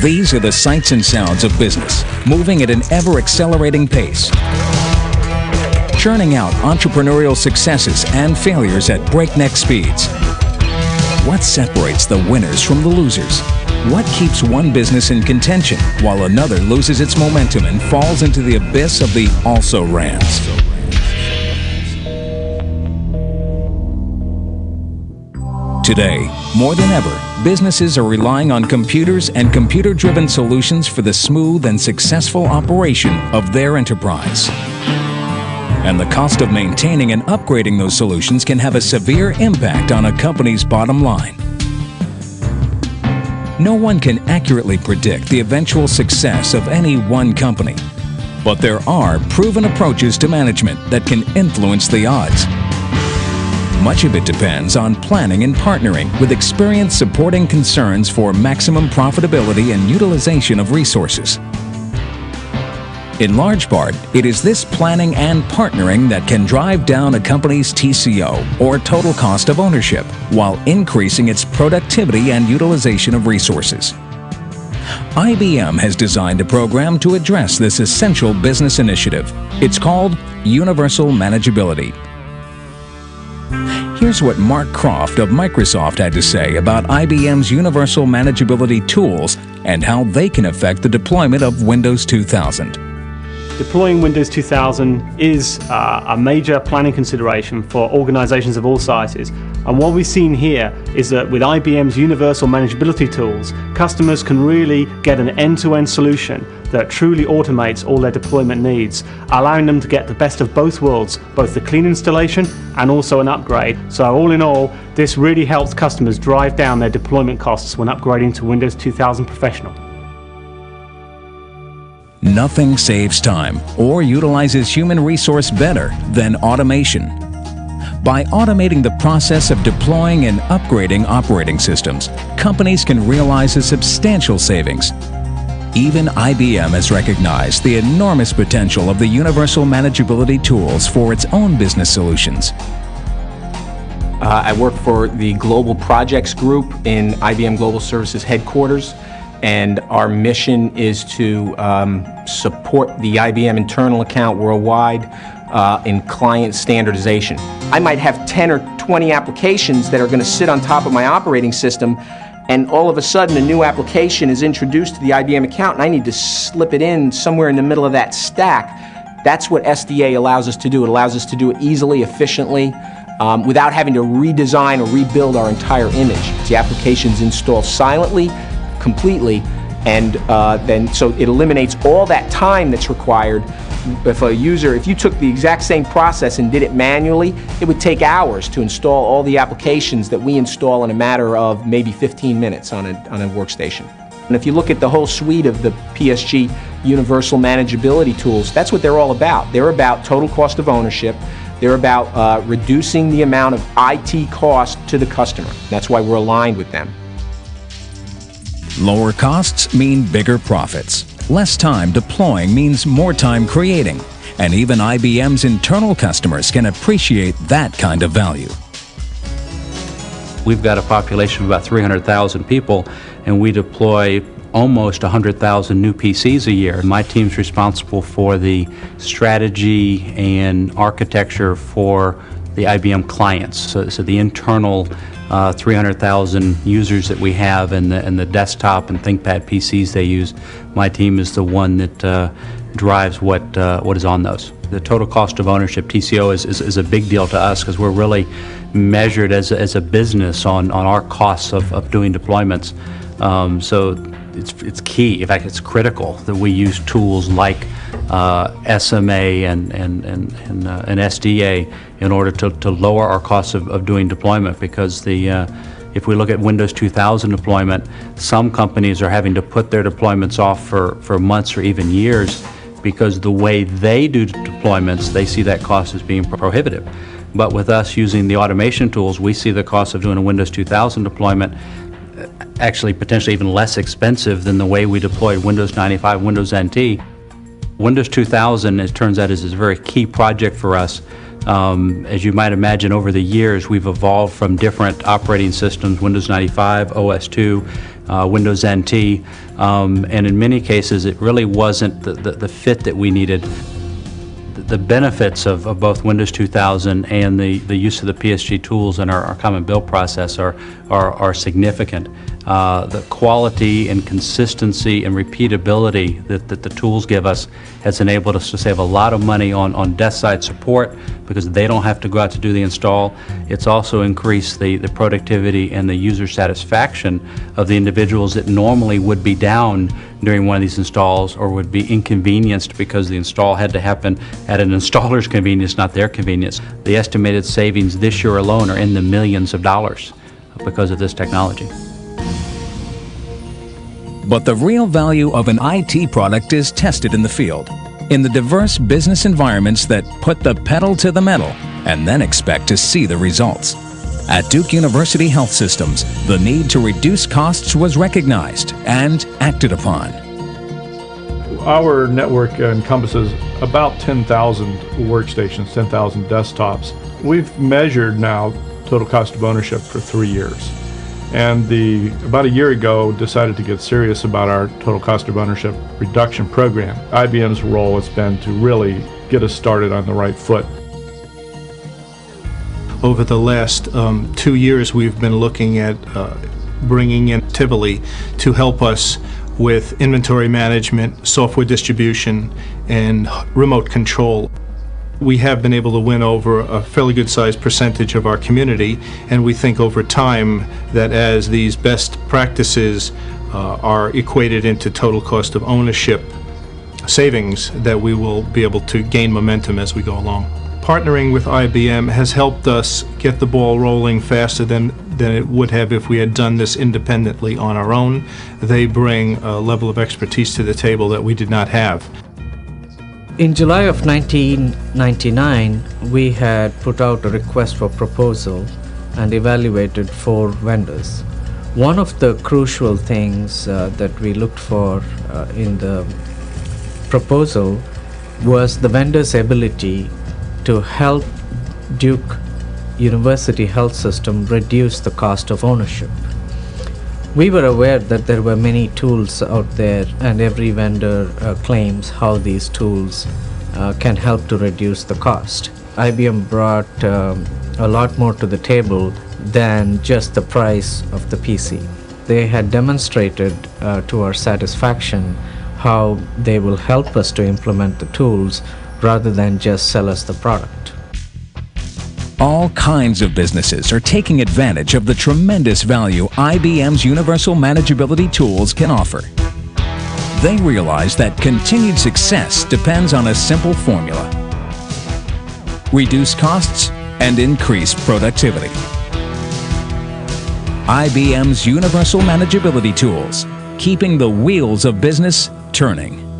These are the sights and sounds of business, moving at an ever-accelerating pace, churning out entrepreneurial successes and failures at breakneck speeds. What separates the winners from the losers? What keeps one business in contention while another loses its momentum and falls into the abyss of the also-rans? Today, more than ever, businesses are relying on computers and computer-driven solutions for the smooth and successful operation of their enterprise. And the cost of maintaining and upgrading those solutions can have a severe impact on a company's bottom line. No one can accurately predict the eventual success of any one company, but there are proven approaches to management that can influence the odds. Much of it depends on planning and partnering with experience supporting concerns for maximum profitability and utilization of resources. In large part, it is this planning and partnering that can drive down a company's TCO, or total cost of ownership, while increasing its productivity and utilization of resources. IBM has designed a program to address this essential business initiative. It's called Universal Manageability. Here's what Mark Croft of Microsoft had to say about IBM's Universal Manageability tools and how they can affect the deployment of Windows 2000. Deploying Windows 2000 is a major planning consideration for organizations of all sizes. And what we've seen here is that with IBM's Universal Manageability tools, customers can really get an end-to-end solution that truly automates all their deployment needs, allowing them to get the best of both worlds, both the clean installation and also an upgrade. So all in all, this really helps customers drive down their deployment costs when upgrading to Windows 2000 Professional. Nothing saves time or utilizes human resource better than automation. By automating the process of deploying and upgrading operating systems, companies can realize a substantial savings. Even IBM has recognized the enormous potential of the Universal Manageability tools for its own business solutions. I work for the Global Projects Group in IBM Global Services headquarters, and our mission is to support the IBM internal account worldwide in client standardization. I might have 10 or 20 applications that are going to sit on top of my operating system, and all of a sudden a new application is introduced to the IBM account and I need to slip it in somewhere in the middle of that stack. That's what SDA allows us to do. It allows us to do it easily, efficiently, without having to redesign or rebuild our entire image. The application's installed silently, completely, and then so it eliminates all that time that's required. If you took the exact same process and did it manually, it would take hours to install all the applications that we install in a matter of maybe 15 minutes on a workstation. And if you look at the whole suite of the PSG Universal Manageability tools, that's what they're all about. They're about total cost of ownership. They're about reducing the amount of IT cost to the customer. That's why we're aligned with them. Lower costs mean bigger profits. Less time deploying means more time creating. And even IBM's internal customers can appreciate that kind of value. We've got a population of about 300,000 people, and we deploy almost 100,000 new PCs a year. My team's responsible for the strategy and architecture for the IBM clients. So the internal 300,000 users that we have and the desktop and ThinkPad PCs they use, my team is the one that drives what is on those. The total cost of ownership, TCO, is a big deal to us because we're really measured as a business on our costs of doing deployments. So it's key. In fact, it's critical that we use tools like SMA and SDA in order to lower our costs of doing deployment, because if we look at Windows 2000 deployment, some companies are having to put their deployments off for months or even years because the way they do deployments, they see that cost as being prohibitive. But with us using the automation tools, we see the cost of doing a Windows 2000 deployment actually potentially even less expensive than the way we deployed Windows 95, Windows NT. Windows 2000, it turns out, is a very key project for us. As you might imagine, over the years we've evolved from different operating systems, Windows 95, OS2, Windows NT, and in many cases it really wasn't the fit that we needed. The benefits of both Windows 2000 and the use of the PSG tools in our common build process are significant. The quality and consistency and repeatability that the tools give us has enabled us to save a lot of money on desk side support because they don't have to go out to do the install. It's also increased the productivity and the user satisfaction of the individuals that normally would be down during one of these installs or would be inconvenienced because the install had to happen at an installer's convenience, not their convenience. The estimated savings this year alone are in the millions of dollars because of this technology. But the real value of an IT product is tested in the field, in the diverse business environments that put the pedal to the metal and then expect to see the results. At Duke University Health Systems, the need to reduce costs was recognized and acted upon. Our network encompasses about 10,000 workstations, 10,000 desktops. We've measured now total cost of ownership for 3 years. And about a year ago, decided to get serious about our total cost of ownership reduction program. IBM's role has been to really get us started on the right foot. Over the last 2 years, we've been looking at bringing in Tivoli to help us with inventory management, software distribution, and remote control. We have been able to win over a fairly good-sized percentage of our community, and we think over time that as these best practices are equated into total cost of ownership savings, that we will be able to gain momentum as we go along. Partnering with IBM has helped us get the ball rolling faster than it would have if we had done this independently on our own. They bring a level of expertise to the table that we did not have. In July of 1999, we had put out a request for proposal and evaluated 4 vendors. One of the crucial things that we looked for in the proposal was the vendor's ability to help Duke University Health System reduce the cost of ownership. We were aware that there were many tools out there, and every vendor claims how these tools can help to reduce the cost. IBM brought a lot more to the table than just the price of the PC. They had demonstrated to our satisfaction how they will help us to implement the tools rather than just sell us the product. All kinds of businesses are taking advantage of the tremendous value IBM's universal manageability tools can offer. They realize that continued success depends on a simple formula: reduce costs and increase productivity. IBM's universal manageability tools, keeping the wheels of business turning.